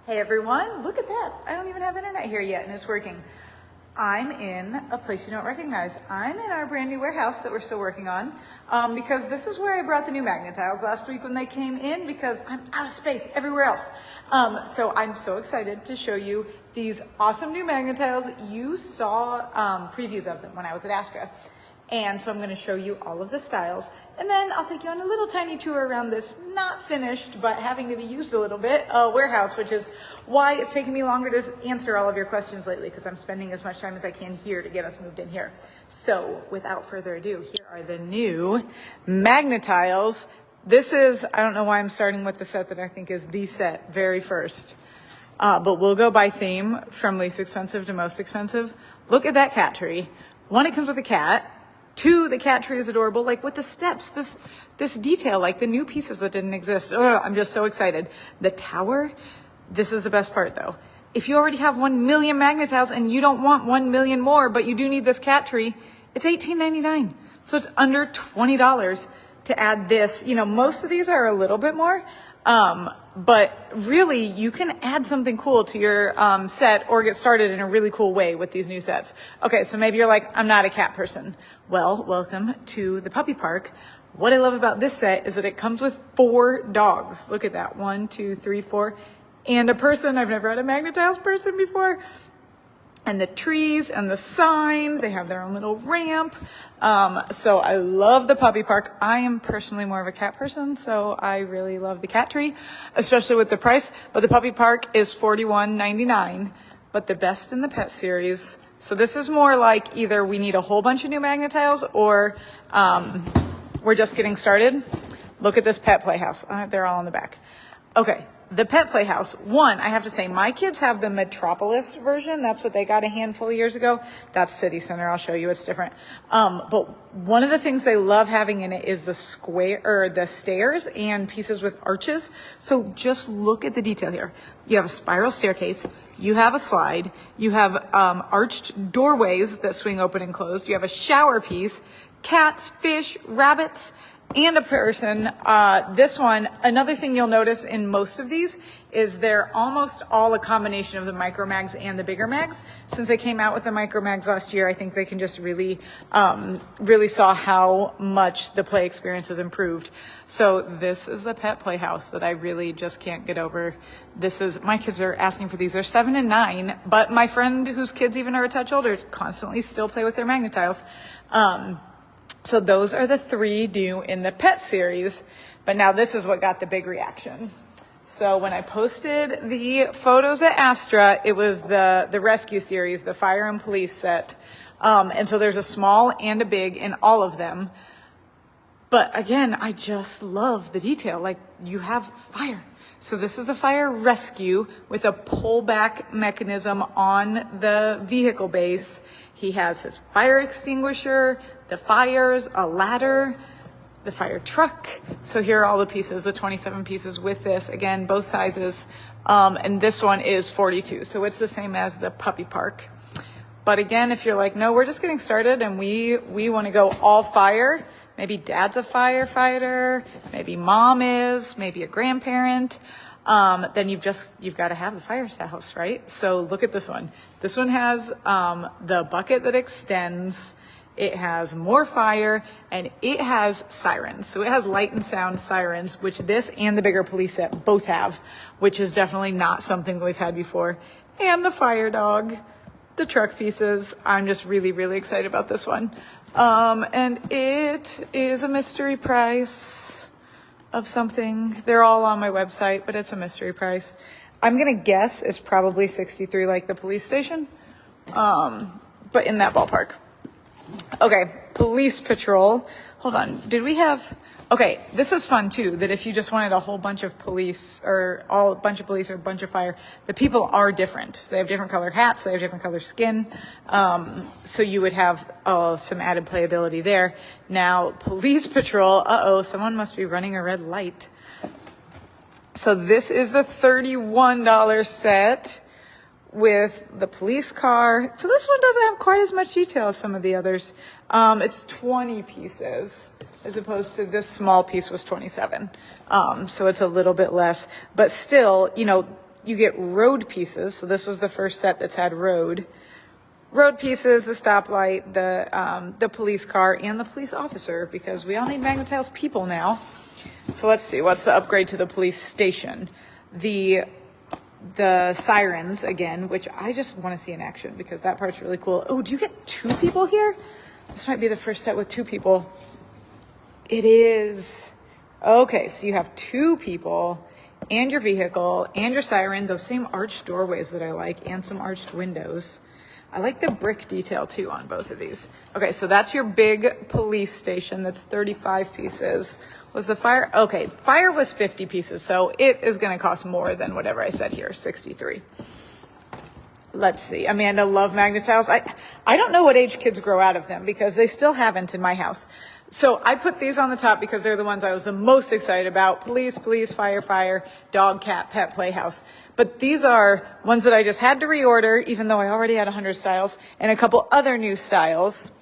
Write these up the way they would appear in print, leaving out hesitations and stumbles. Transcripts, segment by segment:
Hey everyone, look at that. I don't even have internet here yet and it's working. I'm in a place you don't recognize. I'm in our brand new warehouse that we're still working on because this is where I brought the new Magna-Tiles last week when they came in because I'm out of space everywhere else. So I'm so excited to show you these awesome new Magna-Tiles. You saw previews of them when I was at Astra. And so I'm going to show you all of the styles, and then I'll take you on a little tiny tour around this not finished but having to be used a little bit warehouse, which is why it's taking me longer to answer all of your questions lately, because I'm spending as much time as I can here to get us moved in here. So without further ado, here are the new Magna-Tiles. This is, I don't know why I'm starting with the set that I think is the set very first, but we'll go by theme from least expensive to most expensive. Look at that cat tree. One, it comes with a cat. Two, the cat tree is adorable, like with the steps, this detail, like the new pieces that didn't exist. Oh, I'm just so excited. The tower, this is the best part though. If you already have 1 million Magna-Tiles and you don't want 1 million more, but you do need this cat tree, it's $18.99. So it's under $20 to add this. You know, most of these are a little bit more, but really you can add something cool to your set or get started in a really cool way with these new sets. Okay, so maybe you're like, I'm not a cat person. Well, welcome to the puppy park. What I love about this set is that it comes with 4 dogs. Look at that, 1, 2, 3, 4, and a person. I've never had a Magna-Tiles person before. And the trees and the sign, they have their own little ramp. So I love the puppy park. I am personally more of a cat person, so I really love the cat tree, especially with the price. But the puppy park is $41.99, but the best in the pet series. So this is more like either we need a whole bunch of new Magna-Tiles or we're just getting started. Look at this pet playhouse. They're all in the back. Okay. The pet playhouse, one, I have to say, my kids have the Metropolis version. That's what they got a handful of years ago. That's City Center. I'll show you. It's different. But one of the things they love having in it is the square or the stairs and pieces with arches. So just look at the detail here. You have a spiral staircase. You have a slide. You have arched doorways that swing open and closed. You have a shower piece, cats, fish, rabbits, and a person. This one, another thing you'll notice in most of these is they're almost all a combination of the micro mags and the bigger mags. Since they came out with the micro mags last year, I think they can just really saw how much the play experience has improved. So this is the pet playhouse that I really just can't get over. This is, my kids are asking for these. They're 7 and 9, but my friend whose kids even are a touch older constantly still play with their Magna-Tiles. So those are the 3 new in the pet series, but now this is what got the big reaction. So when I posted the photos at Astra, it was the rescue series, the fire and police set. And so there's a small and a big in all of them. But again, I just love the detail. Like, you have fire. So this is the fire rescue with a pullback mechanism on the vehicle base. He has his fire extinguisher, the fires, a ladder, the fire truck. So here are all the pieces, the 27 pieces with this. Again, both sizes. And this one is 42. So it's the same as the puppy park. But again, if you're like, no, we're just getting started and we want to go all fire. Maybe dad's a firefighter. Maybe mom is, maybe a grandparent. Then you've got to have the firehouse, right? So look at this one. This one has the bucket that extends. It has more fire, and it has sirens. So it has light and sound sirens, which this and the bigger police set both have, which is definitely not something that we've had before. And the fire dog, the truck pieces. I'm just really, really excited about this one. And it is a mystery price of something. They're all on my website, but it's a mystery price. I'm going to guess it's probably 63 like the police station, but in that ballpark. Okay, police patrol. Hold on. Did we have... Okay, this is fun too, that if you just wanted a whole bunch of police or a bunch of police or a bunch of fire, the people are different. So they have different color hats, they have different color skin. So you would have some added playability there. Now, police patrol, someone must be running a red light. So this is the $31 set with the police car. So this one doesn't have quite as much detail as some of the others. It's 20 pieces as opposed to this small piece was 27. So it's a little bit less, but still, you know, you get road pieces. So this was the first set that's had road pieces, the stoplight, the police car, and the police officer, because we all need Magna-Tiles people now. So let's see, what's the upgrade to the police station? The sirens again, which I just want to see in action because that part's really cool. Oh, do you get 2 people here? This might be the first set with 2 people. It is. Okay, so you have 2 people and your vehicle and your siren, those same arched doorways that I like, and some arched windows. I like the brick detail too on both of these. Okay, so that's your big police station. That's 35 pieces. Was the fire? Okay, fire was 50 pieces, so it is going to cost more than whatever I said here, 63. Let's see. Amanda, love Magna-Tiles. I don't know what age kids grow out of them because they still haven't in my house. So I put these on the top because they're the ones I was the most excited about. Police, fire, fire, dog, cat, pet, playhouse. But these are ones that I just had to reorder, even though I already had 100 styles, and a couple other new styles.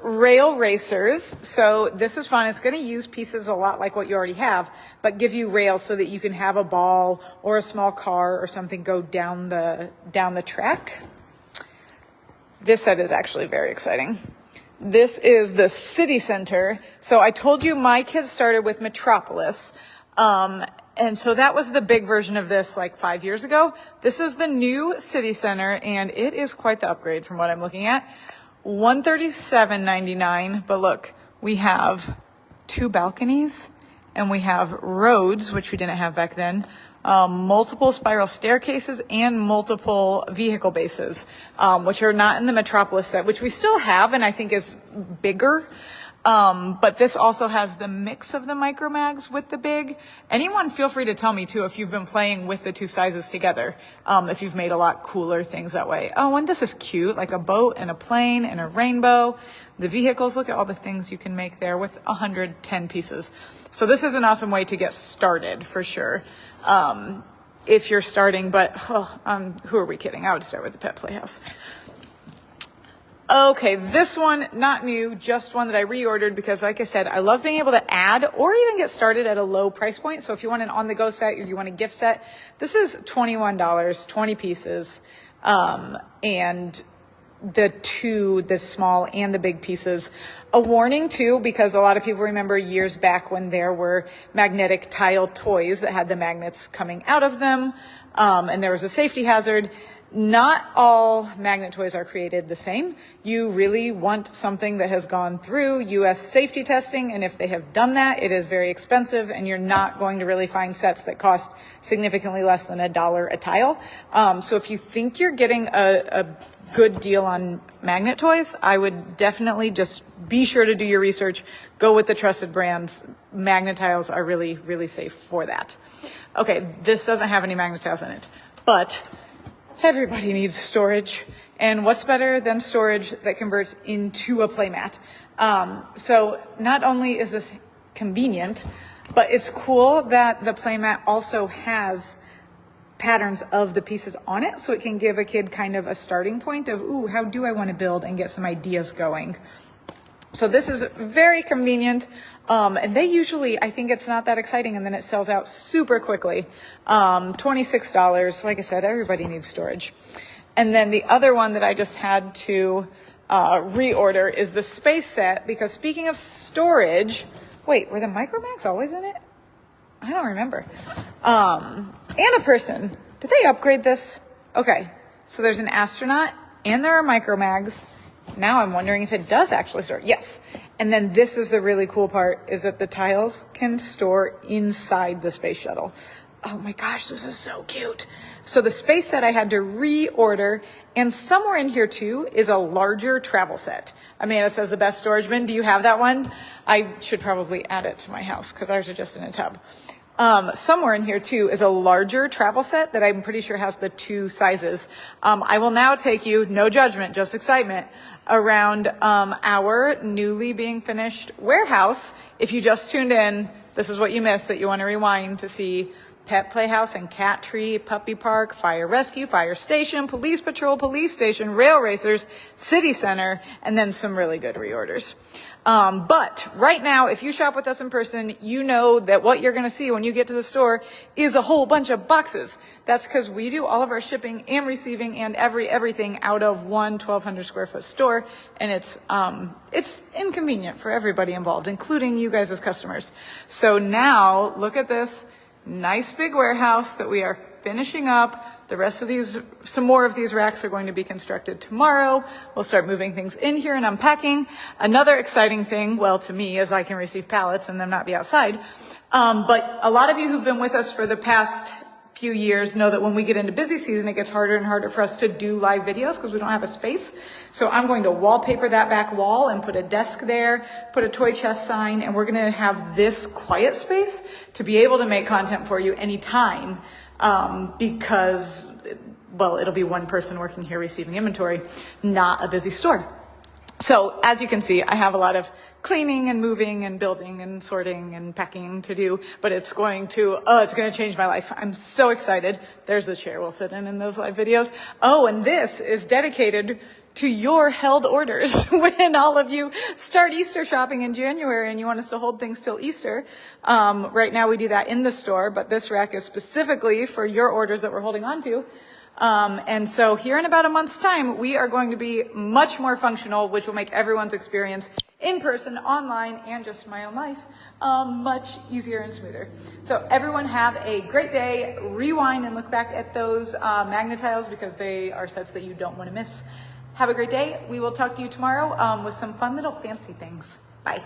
Rail racers. So this is fun. It's going to use pieces a lot like what you already have, but give you rails so that you can have a ball or a small car or something go down the track. This set is actually very exciting. This is the city center. So I told you my kids started with Metropolis. And so that was the big version of this like 5 years ago. This is the new city center, and it is quite the upgrade from what I'm looking at. $137.99, but look, we have 2 balconies and we have roads, which we didn't have back then, multiple spiral staircases and multiple vehicle bases, which are not in the Metropolis set, which we still have and I think is bigger. But this also has the mix of the micro mags with the big. Anyone feel free to tell me too if you've been playing with the 2 sizes together, if you've made a lot cooler things that way. Oh, and this is cute, like a boat and a plane and a rainbow. The vehicles, look at all the things you can make there with 110 pieces. So this is an awesome way to get started for sure. If you're starting, but who are we kidding? I would start with the pet playhouse. Okay, this one, not new, just one that I reordered because like I said, I love being able to add or even get started at a low price point. So if you want an on-the-go set or you want a gift set, this is $21, 20 pieces. And the small and the big pieces. A warning too, because a lot of people remember years back when there were magnetic tile toys that had the magnets coming out of them. And there was a safety hazard. Not all magnet toys are created the same. You really want something that has gone through US safety testing, and if they have done that, it is very expensive, and you're not going to really find sets that cost significantly less than $1 a tile. So if you think you're getting a good deal on magnet toys, I would definitely just be sure to do your research. Go with the trusted brands. Magna-Tiles are really, really safe for that. Okay, this doesn't have any Magna-Tiles in it, but everybody needs storage, and what's better than storage that converts into a playmat? So not only is this convenient, but it's cool that the playmat also has patterns of the pieces on it, so it can give a kid kind of a starting point of, ooh, how do I want to build, and get some ideas going. So this is very convenient. And they usually, I think it's not that exciting, and then it sells out super quickly. $26. Like I said, everybody needs storage. And then the other one that I just had to reorder is the space set, because speaking of storage, wait, were the micromags always in it? I don't remember. And a person. Did they upgrade this? Okay, so there's an astronaut and there are micromags. Now I'm wondering if it does actually store. Yes. And then this is the really cool part, is that the tiles can store inside the space shuttle. Oh my gosh, this is so cute. So the space set I had to reorder, and somewhere in here too is a larger travel set. Amanda says the best storage bin. Do you have that one? I should probably add it to my house because ours are just in a tub. Somewhere in here too is a larger travel set that I'm pretty sure has the 2 sizes. I will now take you, no judgment, just excitement, around our newly being finished warehouse. If you just tuned in, this is what you missed that you want to rewind to see pet playhouse and cat tree, puppy park, fire rescue, fire station, police patrol, police station, rail racers, city center, and then some really good reorders. But right now, if you shop with us in person, you know that what you're going to see when you get to the store is a whole bunch of boxes. That's because we do all of our shipping and receiving and everything out of one 1,200 square foot store. And it's inconvenient for everybody involved, including you guys as customers. So now look at this nice big warehouse that we are finishing up. The rest of these, some more of these racks are going to be constructed tomorrow. We'll start moving things in here and unpacking. Another exciting thing, well, to me, is I can receive pallets and them not be outside. But a lot of you who've been with us for the past few years know that when we get into busy season, it gets harder and harder for us to do live videos because we don't have a space. So I'm going to wallpaper that back wall and put a desk there, put a toy chest sign, and we're going to have this quiet space to be able to make content for you anytime. Because, well, it'll be one person working here receiving inventory, not a busy store. So as you can see, I have a lot of cleaning and moving and building and sorting and packing to do, but it's going to change my life. I'm so excited. There's the chair we'll sit in those live videos. Oh, and this is dedicated to your held orders. When all of you start Easter shopping in January and you want us to hold things till Easter, right now we do that in the store, but this rack is specifically for your orders that we're holding on to. And so here in about a month's time, we are going to be much more functional, which will make everyone's experience in person, online, and just my own life much easier and smoother. So everyone have a great day. Rewind and look back at those Magna-Tiles because they are sets that you don't want to miss. Have a great day. We will talk to you tomorrow with some fun little fancy things. Bye.